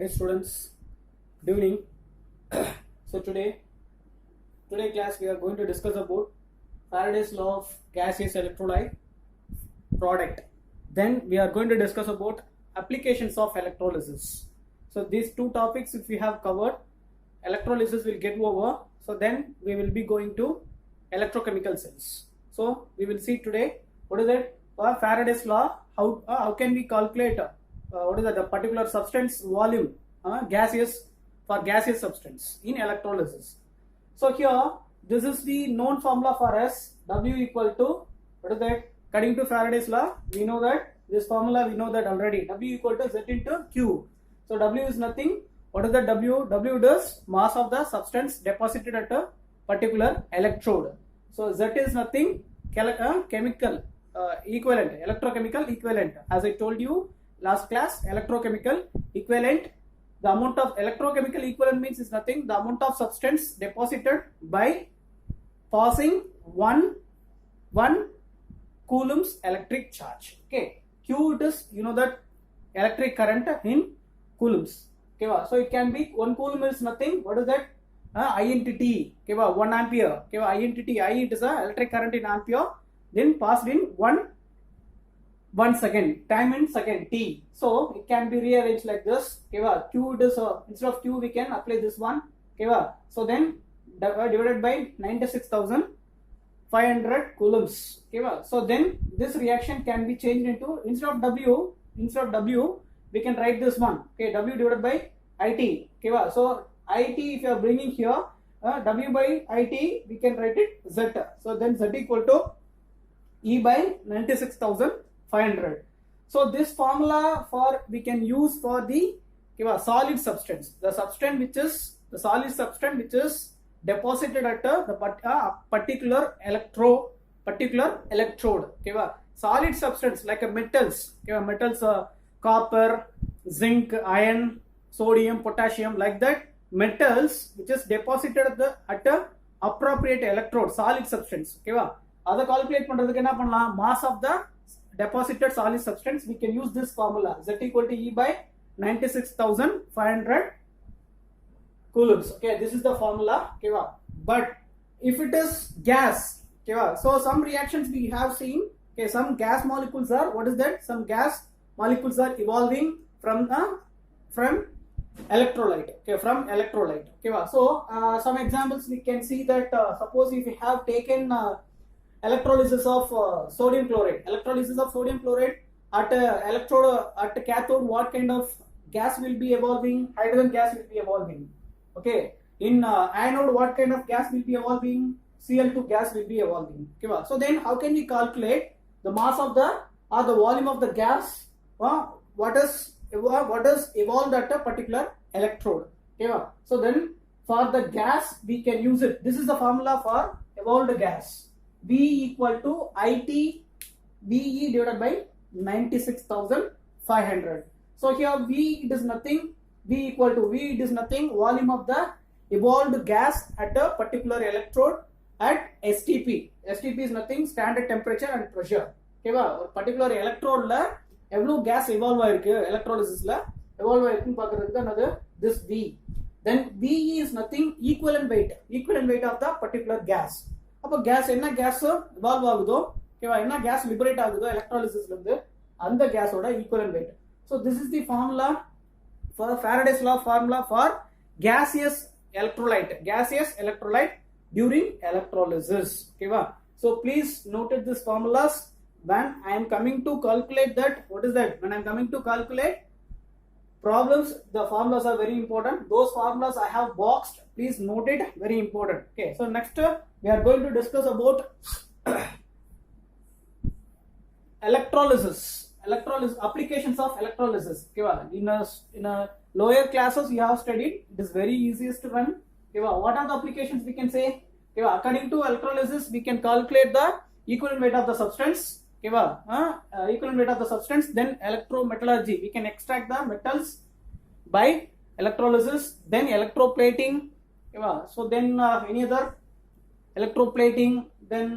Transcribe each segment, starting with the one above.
Hey students, good evening. So today class we are going to discuss about Faraday's law of gaseous electrolyte product. Then we are going to discuss about applications of electrolysis. So these two topics if we have covered, electrolysis will get over. So then we will be going to electrochemical cells. So we will see today what is it? Faraday's law. How can we calculate what is that, the particular substance volume gaseous for gaseous substance in electrolysis. So here this is the known formula for us. W equal to what is that? According to Faraday's law, we know that this formula we know that already. W equal to Z into Q. So W is nothing. What is the W? W is mass of the substance deposited at a particular electrode. So Z is nothing. Chemical equivalent, electrochemical equivalent. As I told you last class, electrochemical equivalent. The amount of electrochemical equivalent means is nothing. The amount of substance deposited by passing one coulombs electric charge. Okay, Q it is that electric current in coulombs. Okay, so it can be 1 coulomb is nothing. What is that? I into T. Okay, 1 ampere. Okay, I into T. I it is a electric current in ampere. Then passed in 1 second, time in second T. So it can be rearranged like this. Okay, Q it is instead of Q we can apply this one. Okay, so then divided by 96,500 coulombs. Okay, so then this reaction can be changed into instead of W we can write this one. Okay, W divided by IT. Okay, so IT if you are bringing here W by IT we can write it Z. So then Z equal to E by 96,500. So this formula we can use for the solid substance. The solid substance which is deposited at the particular electrode. Okay, solid substance like metals. Okay, metals copper, zinc, iron, sodium, potassium, like that. Metals which is deposited at the appropriate electrode, solid substance. Okay, அதை calculate பண்றதுக்கு என்ன பண்ணலாம்? Mass of the deposited solid substance, we can use this formula. Z equal to E by 96,500 coulombs. Okay, this is the formula. Okay, but if it is gas, okay, so some reactions we have seen. Okay, some gas molecules are, what is that? Some gas molecules are evolving from electrolyte. Okay, from electrolyte. Okay, so some examples we can see that suppose if we have taken electrolysis of sodium chloride. Electrolysis of sodium chloride at electrode at cathode, what kind of gas will be evolving? Hydrogen gas will be evolving. Okay, in anode, what kind of gas will be evolving? Cl2 gas will be evolving. Okay, so then how can we calculate the mass of the or the volume of the gas? What is evolved at a particular electrode? Okay, so then for the gas we can use it. This is the formula for evolved gas. V equal to IT VE divided by 96,500. So here V it is nothing. V equal to V it is nothing. Volume of the evolved gas at a particular electrode at STP. STP is nothing. Standard temperature and pressure. Okay, a particular electrode la evlo gas evolve ஆயிருக்கு electrolysis la evolve ஆயிருக்குன்னு பார்க்கிறதுக்கு தான் அது this V. Then VE is nothing. Equivalent weight of the particular gas. அப்போ case என்ன case evolve ஆகுதோ, ஓகேவா, என்ன கேஸ் லிபரேட் ஆகுதோ எலக்ட்ராலிசிஸ்ல இருந்து அந்த கேஸோட equivalent weight. So this is the formula for Faraday's law formula for gaseous electrolyte during electrolysis. ஓகேவா, so please noted this formulas when I am coming to calculate that. What is that? When I am coming to calculate problems, the formulas are very important. Those formulas I have boxed, please note it, very important. Okay, so next we are going to discuss about electrolysis, applications of electrolysis. Okay, in a lower classes you have studied, it is very easiest one. Okay, what are the applications we can say? Okay, according to electrolysis we can calculate the equivalent weight of the substance. Okay, equivalent weight of the substance. Then electrometallurgy, we can extract the metals by electrolysis. Then electroplating. Okay, so then any other electroplating. Then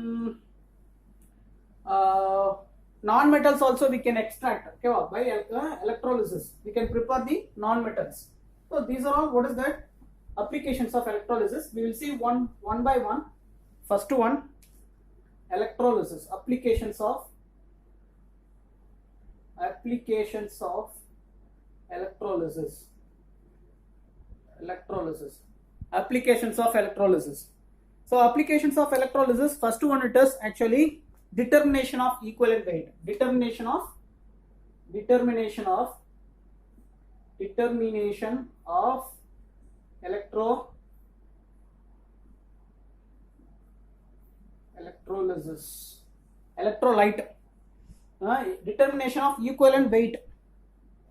non-metals also we can extract, okay, by electrolysis. We can prepare the non-metals. So these are all, what is that, applications of electrolysis. We will see one by one. First one, electrolysis, applications of electrolysis. Applications of electrolysis. So applications of electrolysis, first one, it is actually determination of equivalent weight. Determination of electrolysis. Electrolyte. Determination of equivalent weight.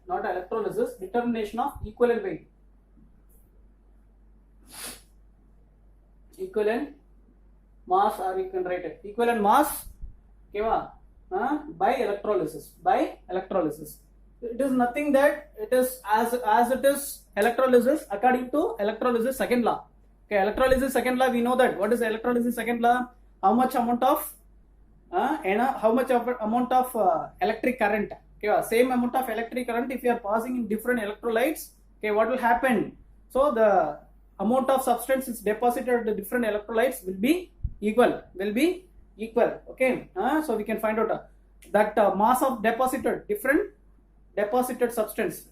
Not electrolysis, determination of equivalent weight. Equivalent mass, or you can write it equivalent mass, okay, by electrolysis. It is nothing that it is as it is electrolysis according to electrolysis second law. Okay, electrolysis second law, we know that. What is electrolysis second law? How much amount of electric current, okay, same amount of electric current if you are passing in different electrolytes, okay, what will happen? So the amount of substance is deposited at the different electrolytes will be equal, okay. So we can find out that mass of different deposited substance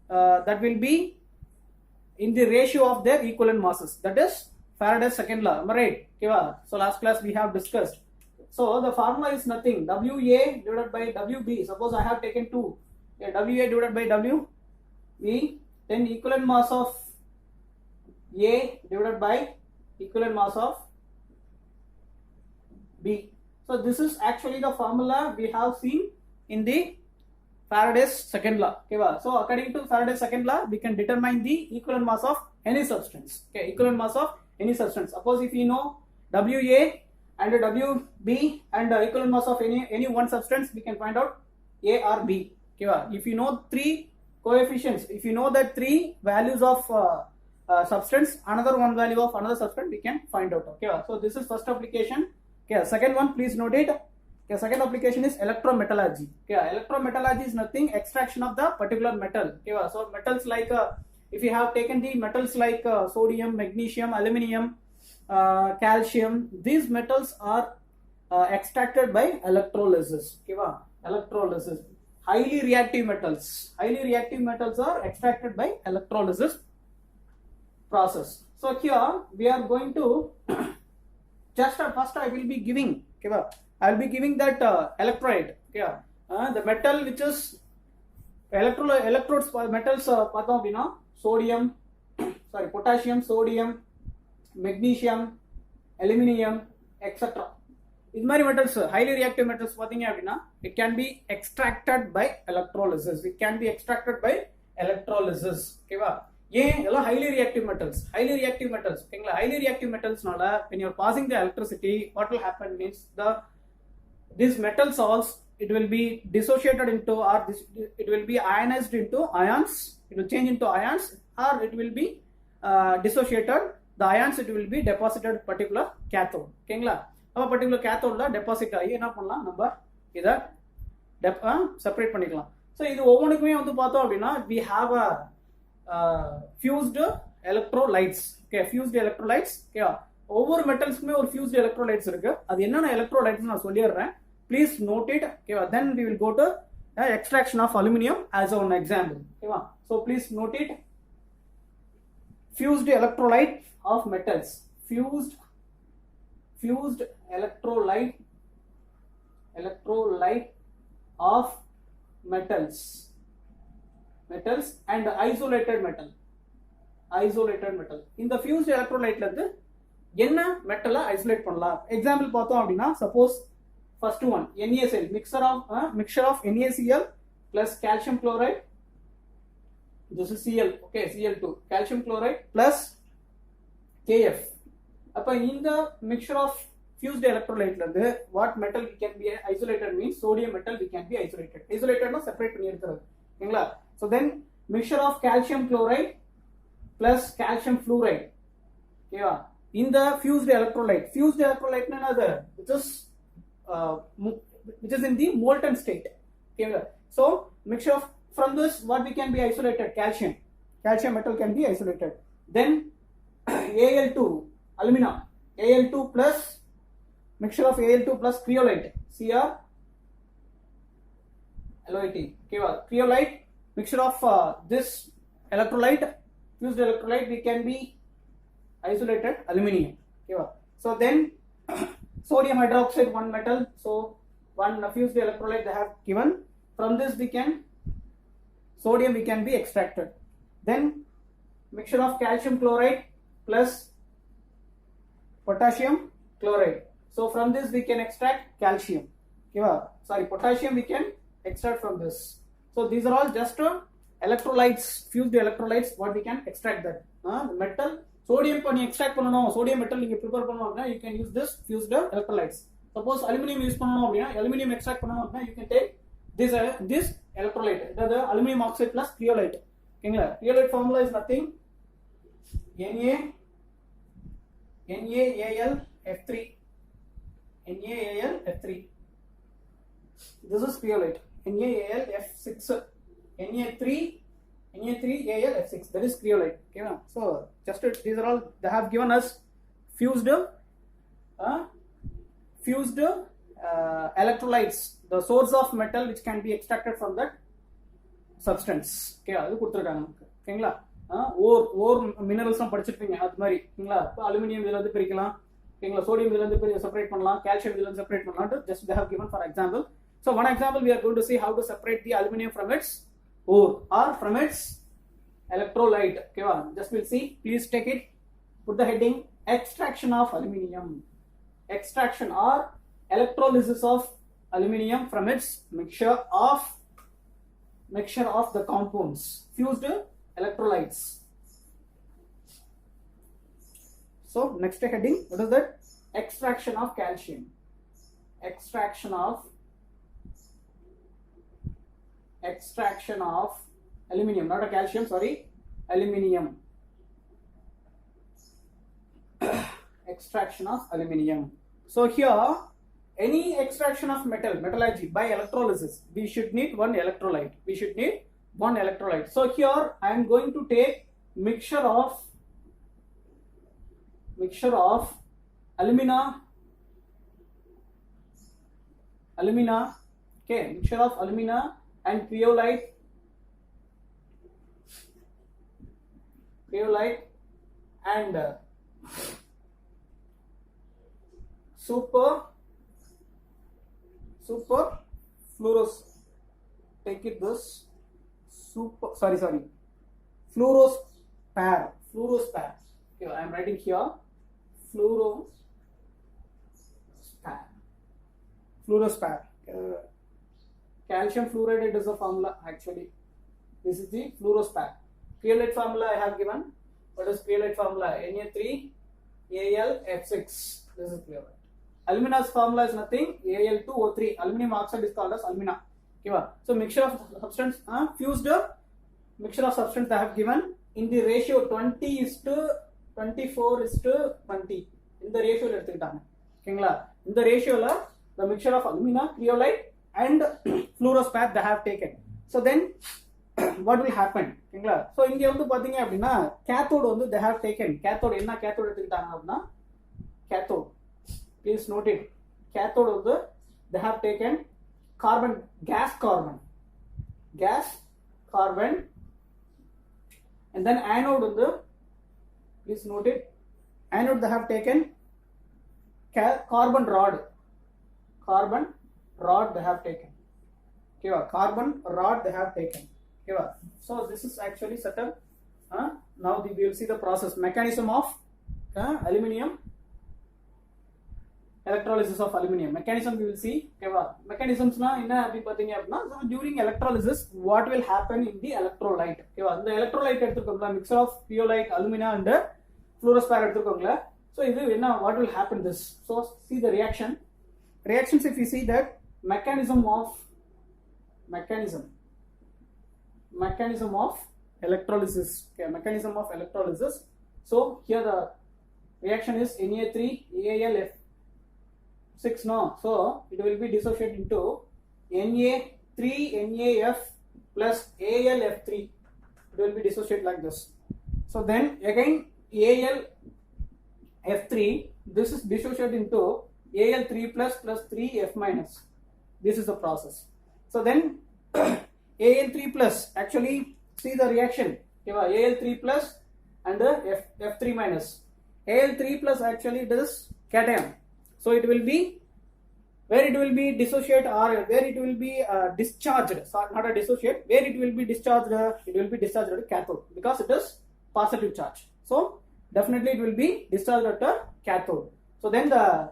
that will be in the ratio of their equivalent masses. That is Faraday's second law, am I right? Okay, so last class we have discussed. So the formula is nothing, WA divided by WB. Suppose I have taken 2, okay, WA divided by WB, then equivalent mass of A divided by equivalent mass of B. So this is actually the formula we have seen in the Faraday's second law, okay. So according to Faraday's second law, we can determine the equivalent mass of any substance, okay, equivalent mass of any substance. Suppose if you know WA and WB and equivalent mass of any one substance, we can find out A or B, okay. If you know 3 coefficients, if you know that 3 values of substance, another one value of another substance, we can find out, okay. So this is first application, okay. Second one, please note it, okay. Second application is electrometallurgy, okay. Electrometallurgy is nothing, extraction of the particular metal, okay. So metals like if you have taken the metals like sodium, magnesium, aluminum, calcium, these metals are extracted by electrolysis, okay. Electrolysis. Highly reactive metals are extracted by electrolysis process. So here we are going to just first I will be giving, okay, I will be giving that electrolyte, okay. The metal which is electrodes metals பார்த்தோம் அப்படினா potassium, sodium, magnesium, aluminum, etc. இது மாதிரி metals, highly reactive metals பார்த்தீங்க அப்படினா it can be extracted by electrolysis. ஓகேவா? ஏன் எல்லாம் highly reactive metals ஓகேங்களா? highly reactive metalsனால when you are passing the electricity, what will happen means these metal salts, it will be dissociated into, or it will be ionized into ions, it will change into ions, or it will be dissociated, the ions it will be deposited particular cathode, ஓகேங்களா? அப்ப particular cathode deposit ஆகி என்ன பண்ணலாம், நம்ம இத separate பண்ணிக்கலாம். So இது ஒவ்வொன்றுக்குமே வந்து பார்த்தோம் அப்படின்னா we have a fused electrolytes, okay, fused electrolytes, okay. ஒவ்வொரு மெட்டல்ஸ்க்குமே ஒரு fused electrolytes இருக்கு. அது என்னென்ன electrolytes நான் சொல்லிடுறேன், please note it, okay. Then we will go to extraction of aluminum as an example, okay. So please note it, fused electrolyte of metals, fused electrolyte of metals and isolated metal. இந்த fused electrolyteல இருந்து என்ன மெட்டலை isolate பண்ணலாம்? Example பார்த்தோம் அப்படின்னா, suppose first one NaCl, mixture of NaCl plus calcium chloride, this is Cl, okay, Cl2, calcium chloride plus Kf. அப்ப இந்த mixture of fused electrolyte ல இருந்து what metal we can be isolated means sodium metal we can be isolated னா separate பண்ணி எடுக்கிறது, ஓகேங்களா? So then mixture of calcium chloride plus calcium fluoride, ஓகேவா? இந்த fused electrolyte னா என்னது, it is which is in the molten state. Okay, so mixture of, from this what we can be isolated? Calcium metal can be isolated. Then Al2 alumina, Al2 plus mixture of Al2 plus creolite, CrLoit. Okay, creolite mixture of this electrolyte, fused electrolyte, we can be isolated aluminium. Okay, so then sodium hydroxide, one metal, so one fused electrolyte they have given. From this we can, sodium we can be extracted. Then mixture of calcium chloride plus potassium chloride, so from this we can extract calcium. Okay, potassium we can extract from this. So these are all just electrolytes, fused electrolytes, what we can extract that. Metal, sodium பண்ணி extract பண்ணனும், sodium metal நீங்க prepare பண்ணனும் அப்படினா you can use this fused electrolytes. Suppose aluminum use பண்ணனும் அப்படினா, aluminum extract பண்ணனும் அப்படினா you can take this electrolyte, the aluminum oxide plus creolite. ஓகேங்களா? creolite formula is nothing, NaAlF3, this is creolite. NaAlF6, Na3AlF6, that is creolite. Okay, so just these are all they have given us fused electrolytes, the source of metal which can be extracted from that substance. Okay, அது கொடுத்திருக்காங்க நமக்கு. ஓகேங்களா? ஓர் minerals படிச்சிருப்பீங்க அது மாதிரி. ஓகேங்களா? Aluminium இதுல இருந்து பிரிக்கலாம். ஓகேங்களா? சோடியம் இதுல இருந்து செப்பரேட் பண்ணலாம், கால்சியம் இதுல இருந்து செப்பரேட் பண்ணலாம். Just they have given for example. So one example we are going to see how to separate the aluminum from its ore or from its electrolyte. Okay, just we'll see. Please take it. Put the heading extraction of aluminium. Extraction or electrolysis of aluminium from its mixture of the compounds, fused electrolytes. So next heading, what is that? Extraction of calcium. Extraction of aluminium, not a calcium, sorry, aluminium. Extraction of aluminium. So here, any extraction of metallurgy by electrolysis, we should need one electrolyte. So here I am going to take mixture of alumina, okay, mixture of alumina and creolite and super fluoros, take it this fluorospar. Okay, I am writing here fluorospar. Calcium fluoride is the formula actually. This is the fluorospar. Creolite formula I have given. What is creolite formula? Na3AlF6. This is creolite. Alumina's formula is nothing, Al2O3. Aluminum oxide is called as alumina. Okay, so mixture of substance, fused mixture of substance I have given in the ratio 20:24:20. In the ratio எடுத்துக்கிட்டாங்க. ஓகேங்களா? இந்த ரேஷியோல the mixture of alumina, creolite and fluorospar they have taken. So then what will happen? ஓகேங்களா? So இங்க வந்து பாத்தீங்க அப்படினா cathode வந்து they have taken. Cathode என்ன cathode எடுத்துக்கிட்டாங்க அப்படினா cathode. Please note it. Cathode வந்து they have taken gas carbon, and then anode வந்து, please note it, anode they have taken carbon rod they have taken. Okay, carbon rod they have taken. Okay, so this is actually set up. Now we will see the process, mechanism of aluminium, electrolysis of aluminium. Mechanism we will see. Okay, mechanisms na enna apdi pathinga appadina, so during electrolysis what will happen in the electrolyte. Okay, the electrolyte eduthukongla, mixture of creolite, alumina and fluorospar eduthukongla. So idu enna, what will happen this? So see the reactions. If you see that mechanism of electrolysis. Okay, mechanism of electrolysis. So here the reaction is Na3AlF6 6 no. So it will be dissociated into Na3NaF plus AlF3. It will be dissociated like this. So then again AlF3, this is dissociated into Al3 plus 3F minus. This is the process. So then Al3 plus, actually see the reaction. Al3 plus and F3 minus. Al3 plus actually it is cation. So it will be where it will be dissociate or where it will be discharged. Sorry, not a dissociate. Where it will be discharged, it will be discharged at cathode because it is positive charge. So definitely it will be discharged at a cathode. So then the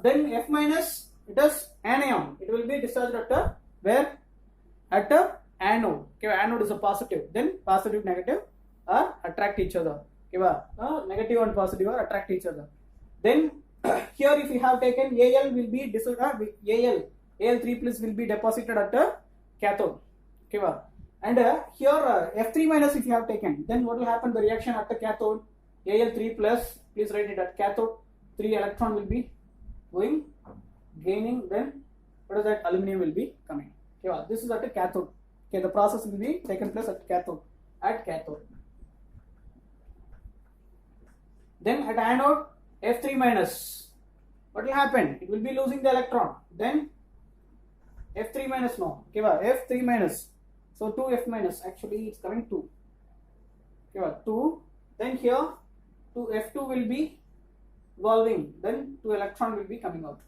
then F minus, it is anion. It will be discharged at a where? At a anode. Okay, anode is a positive. Then positive negative are attract each other. Okay, negative and positive are attract each other. Then here if you have taken Al will be Al3 plus will be deposited at a cathode. Okay, and here F3 minus if you have taken, then what will happen? The reaction at the cathode, Al3 plus, please write it at cathode, 3 electron will be going, gaining, then what is that? Aluminum will be coming. Okay, this is at the cathode. Okay, the process will be taken place at cathode. Then at anode, F3 minus, what will happen? It will be losing the electron. Then F3 minus no. Okay, F3 minus. So 2F minus, actually it's coming 2. Okay, 2. Then here 2F2 will be evolving. Then 2 electron will be coming out.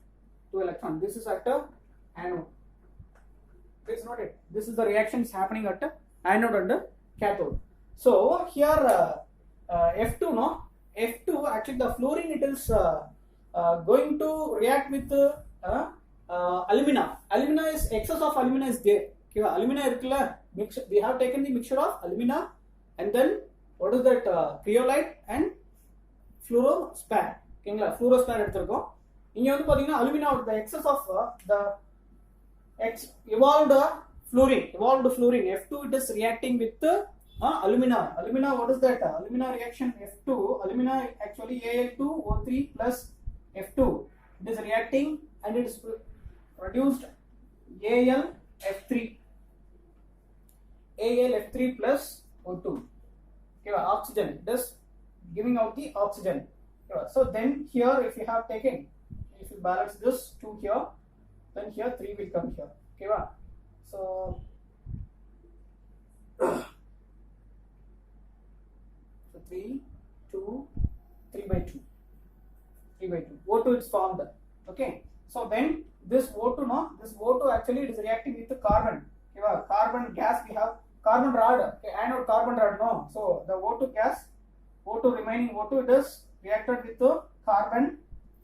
2 electron. This is at the anode. Please note it. This is the reactions happening at the anode and the cathode. So here F2 no. F2 actually the fluorine it is going to react with alumina. Alumina is excess of alumina is there. Okay, alumina irukla mix. We have taken the mixture of alumina and then what is that cryolite and fluorospar. Okay, fluorospar எடுத்துறோம். இங்க வந்து பாத்தீங்கன்னா alumina the excess of the evolved fluorine F2 it is reacting with alumina. What is that? Alumina reaction F2. Alumina actually Al2O3 plus F2. It is reacting and it is produced AlF3. AlF3 plus O2. Okay, oxygen. It is giving out the oxygen. Okay, so then here if you have taken, if you balance this 2 here, then here 3 will come here. Okay, so 3, 2, 3 by 2. O2 is formed. Okay. So then this O2 no, this O2 actually it is reacting with the carbon. Okay, carbon gas we have carbon rod. Okay, anode carbon rod no. So the O2 gas, O2 remaining O2 it is reacted with the carbon.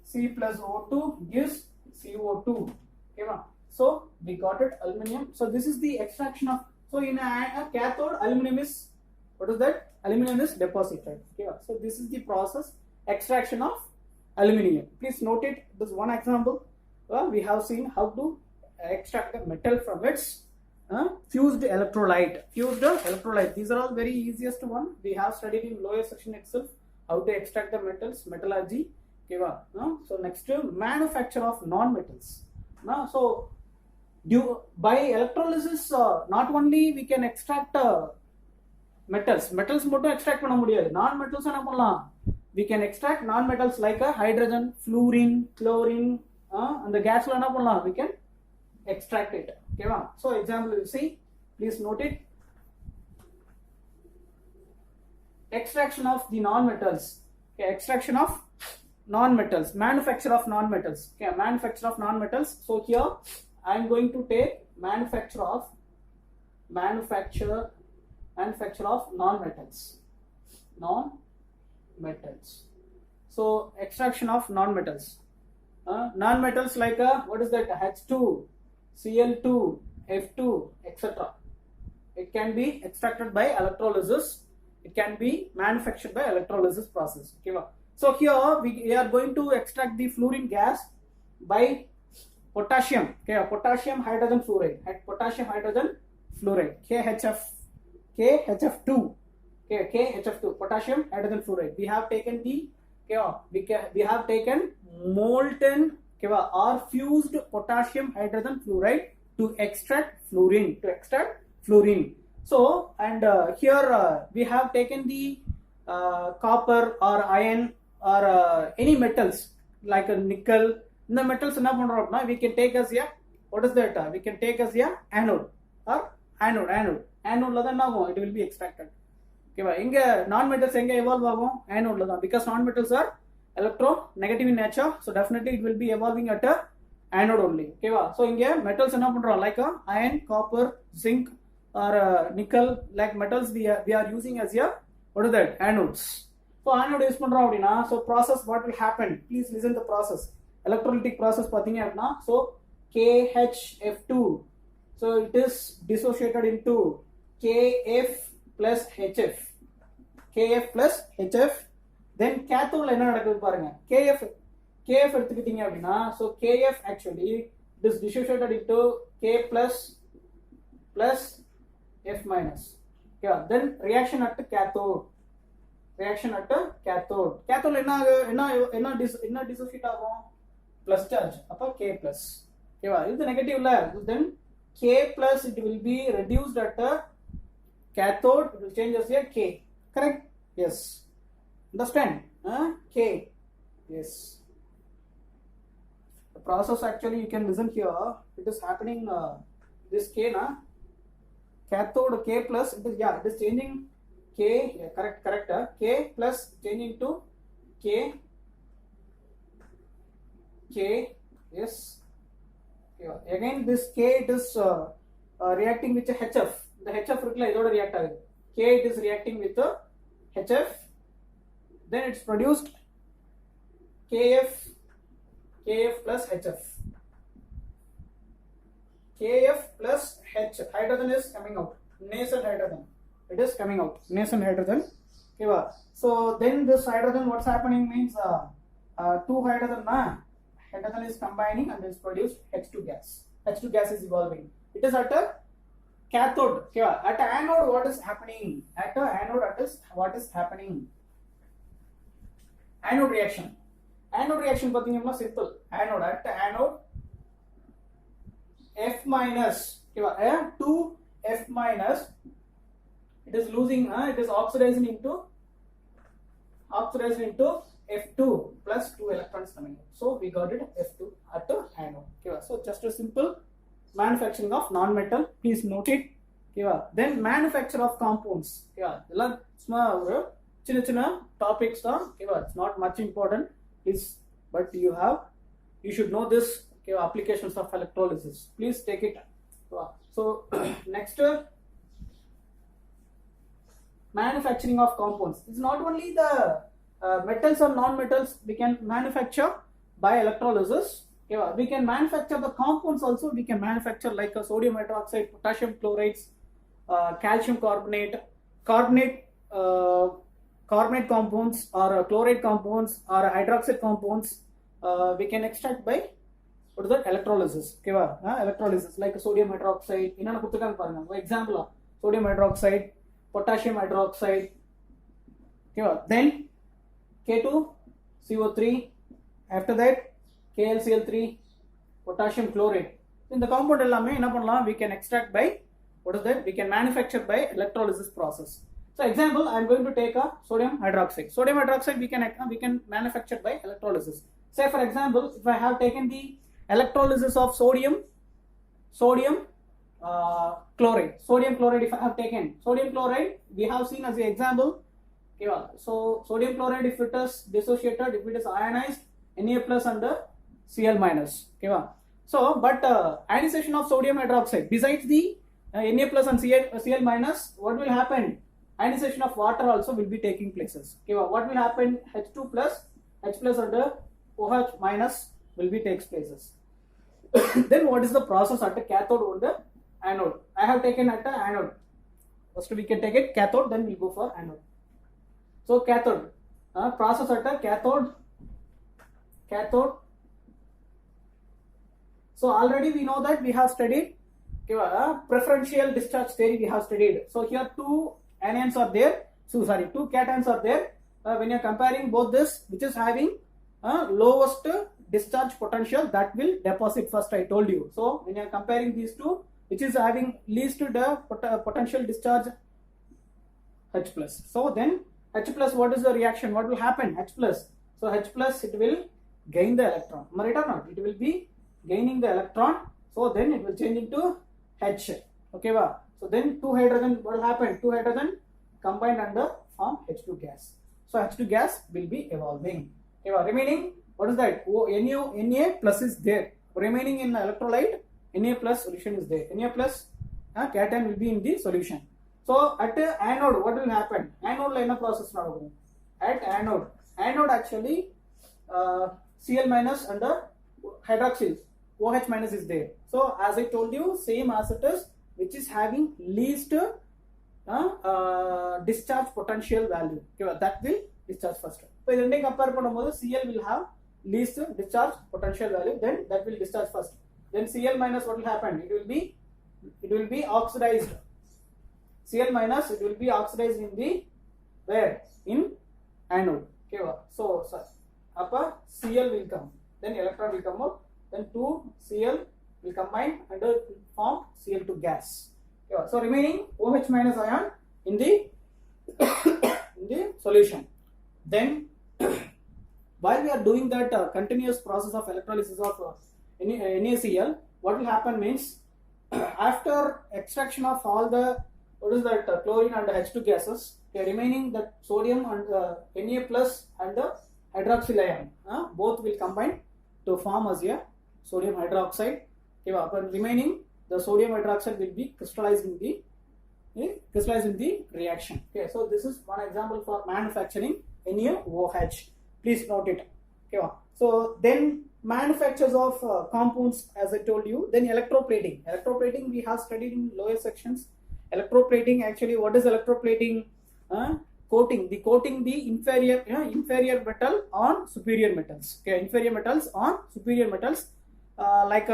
C plus O2 gives CO2. Okay, so we got it aluminum. So this is the extraction of. So in a cathode, aluminum is, what is that? Aluminum is deposited. Okay, so this is the process extraction of aluminum. Please note it. This one example. We have seen how to extract the metal from its fused electrolyte. These are all very easiest one. We have studied in lower section itself how to extract the metals, metallurgy. Okay, so next manufacture of non-metals. So by electrolysis, not only we can extract metals மட்டும் extract பண்ண முடியாது. Non-metals என்ன பண்ணலாம்? We can extract non-metals like hydrogen, fluorine, chlorine, and the gas என்ன பண்ணலாம்? We can extract it. Okay, so example you see, please note it. Extraction of the non-metals. Okay, extraction of non-metals, manufacture of non-metals. Okay, manufacture of non-metals. So here I am going to take manufacture of non-metals. So extraction of non-metals. Non-metals like what is that? H2, Cl2, F2, etc. It can be extracted by electrolysis. It can be manufactured by electrolysis process. Okay, so here we are going to extract the fluorine gas by potassium. Okay, potassium hydrogen fluoride. KHF2. Okay, KHF2, potassium hydrogen fluoride. We have taken the we have taken molten okay, or fused potassium hydrogen fluoride to extract fluorine. So, and here we have taken the copper or iron or any metals like a nickel. In the metals, we can take as a, what is that? We can take as a anode or anode. It will be extracted. Okay, non-metals evolve anode because non-metals are electronegative in nature, so definitely it will be evolving at a anode only. Okay, so metals like iron, copper, zinc or nickel, like metals we are using as a, what is that, anodes. So anode use pandra, so process, what will happen, please listen the process. Electrolytic process pathinga, so KHF2, so it is dissociated into KF plus HF. KF plus HF. Then cathode enna nadakudhu parunga. KF எடுத்துக்கிட்டீங்க அப்படினா, so KF actually it is dissociated into K plus F minus. Yeah, then reaction at cathode. Cathode enna dissociate ஆகும், plus charge, அப்ப K plus. ஓகேவா, இது negative இல்ல, then K plus it will be reduced at a cathode, it will change as a K, correct? Yes, understand? K, yes. The process actually you can listen here, it is happening this K na cathode K plus, it is changing K, yeah, correct K plus changing to K, yes. Yeah. Again this K it is reacting with HF. The HF idoda react agudhu. K it is reacting with HF. Then it's produced KF plus HF. KF plus H. Hydrogen is coming out. Nascent hydrogen. It is coming out. Nascent hydrogen. Okay, so then this hydrogen, what's happening means two hydrogen is combining and is produced H2 gas. H2 gas is evolving. It is at a cathode. Okay, at a anode, what is happening? At a anode, what is happening? Anode reaction. Anode reaction pathina simple. Anode at anode F minus. Okay, 2F minus. It is losing. It is oxidizing into F2 plus 2 electrons coming out. So we got it F2 at the anode. Okay, so just a simple manufacturing of non-metal. Please note it. Okay, then manufacture of compounds. Okay, small chinna topics. Okay, it's not much important. Please, but you should know this. Okay, applications of electrolysis. Please take it. So next. Manufacturing of compounds. It's not only the metals or non-metals we can manufacture by electrolysis. Okay, we can manufacture the compounds also. We can manufacture like sodium hydroxide, potassium chlorides, calcium carbonate compounds, or chloride compounds, or hydroxide compounds. We can extract by, what is that, electrolysis. Okay, electrolysis like sodium hydroxide. For example, sodium hydroxide, potassium hydroxide. Okay, then K2CO3, after that KLCl3, potassium chloride. In the compound we can extract by, what is that, we can manufacture by electrolysis process. So example, I am going to take a sodium hydroxide. Sodium hydroxide we can manufacture by electrolysis. Say for example, if I have taken the electrolysis of sodium chloride. Sodium chloride, if I have taken sodium chloride, we have seen as an example. Okay, so sodium chloride, if it is dissociated, if it is ionized, Na plus and Cl minus. Okay, so but ionization of sodium hydroxide, besides the Na plus and Cl minus, what will happen? Ionization of water also will be taking places. Okay, what will happen? H2 plus H plus and OH minus will be takes places. Then what is the process at the cathode or the anode? I have taken at the anode. First we can take it cathode, then we'll go for anode. So cathode, process at the cathode. So already we know that we have studied preferential discharge theory. We have studied. So here two anions are there. Two cations are there. When you are comparing both this, which is having lowest discharge potential that will deposit first, I told you. So when you are comparing these two, which is having least the potential discharge? H plus. So then H plus, what is the reaction? What will happen? H plus. So H plus, it will gain the electron. Am I right or not? It will be gaining the electron. So then it will change into H. Okay, wow. So then two hydrogen, what will happen? Two hydrogen combined and form H2 gas. So H2 gas will be evolving. Okay, wow. Remaining, what is that? Na plus is there. Remaining in electrolyte, Na plus solution is there. Na plus cation will be in the solution. So at anode, what will happen? Anode line of process now. At anode actually Cl minus and the hydroxyl OH minus is there. So as I told you, same as it is, which is having least discharge potential value. Okay, that will discharge first. So in compare Cl will have least discharge potential value, then that will discharge first. Then Cl minus, what will happen? It will be oxidized. Cl minus, it will be oxidized in the where? In anode. Okay, so upper Cl will come, then electron will come out, then 2 Cl will combine and form Cl2 gas. Okay, so remaining OH minus ion in the in the solution. Then while we are doing that continuous process of electrolysis of NaCl, what will happen means after extraction of all the chlorine and H2 gases, remaining that sodium and Na plus and the hydroxyl ion, both will combine to form as a sodium hydroxide. Okay, but remaining the sodium hydroxide will be crystallized in the reaction. Okay, so this is one example for manufacturing NaOH. Please note it. Okay, so then manufactures of compounds, as I told you. Then electroplating. Electroplating we have studied in lower sections. Electroplating, actually, what is electroplating? Coating the inferior metal on superior metals. Okay, inferior metals on superior metals, like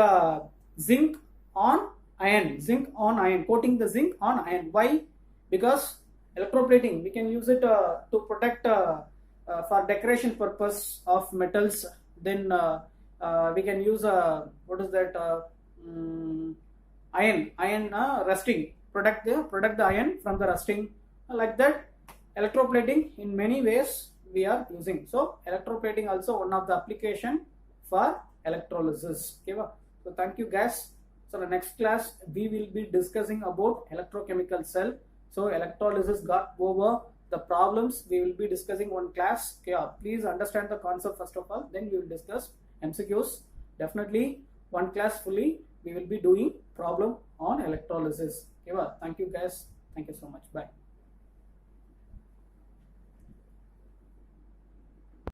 zinc on iron, coating the zinc on iron. Why? Because electroplating, we can use it to protect for decoration purpose of metals. Then we can use iron rusting, protect the iron from the rusting, like that. Electroplating in many ways we are using. So electroplating also one of the application for electrolysis. Okay, so thank you guys. So the next class we will be discussing about electrochemical cell. So electrolysis got over. The problems we will be discussing one class. Okay, please understand the concept first of all, then we will discuss MCQs. Definitely one class fully we will be doing problem on electrolysis. Okay, thank you guys. Thank you so much. Bye.